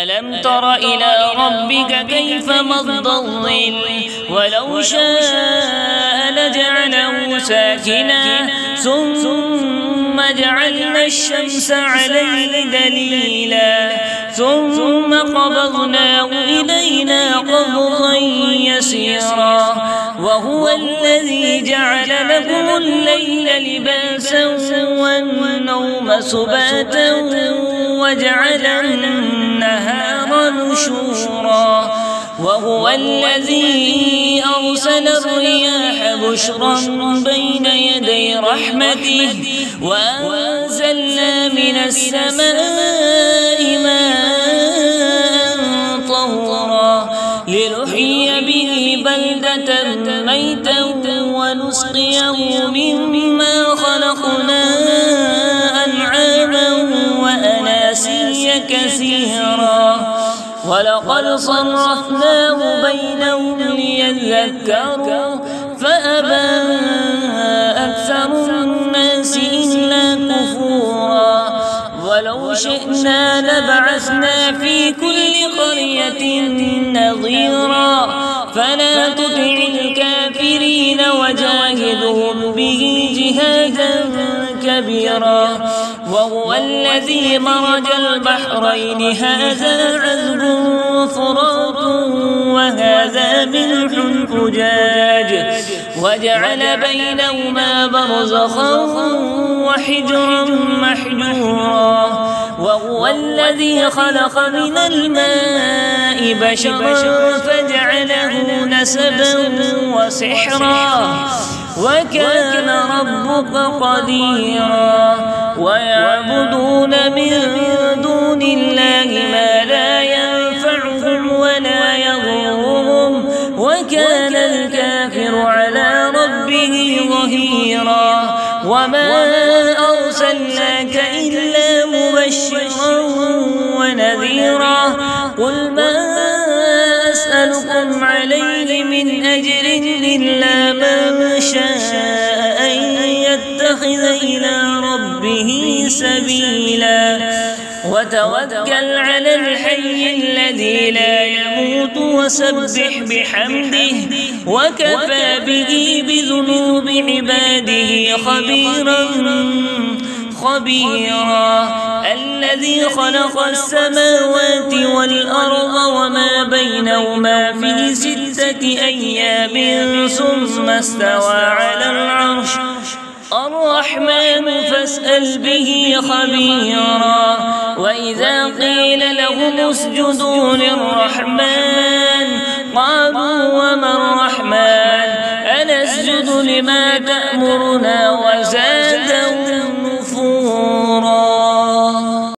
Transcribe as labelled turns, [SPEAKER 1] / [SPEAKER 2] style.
[SPEAKER 1] ألم تر إلى ربك كيف مد الظل ولو شاء لجعله ساكنا ثم جعلنا الشمس عليه دليلا ثم قبضناه إلينا قبضا يسيرا وهو الذي جعل لكم الليل لباسا والنوم سباتا وجعل النهار نشورا وهو الذي أرسل الرياح بشرا بين يدي رحمته وأنزلنا من السماء ماء طهورا لنحيي به بلدة ميتا ونسقيه مما خلقنا أنعاما وأناسيا كثيرا ولقد صرفناه بينهم ليذكروا فأبى أكثر الناس إلا كفورا ولو شئنا لبعثنا في كل قرية نظيرا فلا تطع الكافرين وجاهدهم به جهادا كبيرا وهو الذي مرج البحرين هذا عذب فرات وهذا ملح أجاج وجعل بينهما برزخا وحجرا محجورا وهو الذي خلق من الماء بشرا فجعله نسبا وسحرا وكان ربك قديرا ويعبدون من دون الله ما لا ينفعهم ولا يضرهم وكان الكافر على ربه ظهيرا وما أرسلناك إلا مبشرا ونذيرا قل ما أسألكم عليه من أجر إلا من شاء أن يتخذ إلى ربه سبيلا وتوكل على الحي الذي لا يموت وسبح بحمده وكفى به بذنوب عباده خبيرا الذي خلق السماوات والأرض وما بينهما في 6 أيام ثم استوى على العرش الرحمن فاسأل به خبيرا وإذا قيل لهم اسجدوا للرحمن قالوا وما الرحمن أنسجد لما تأمرنا وزاد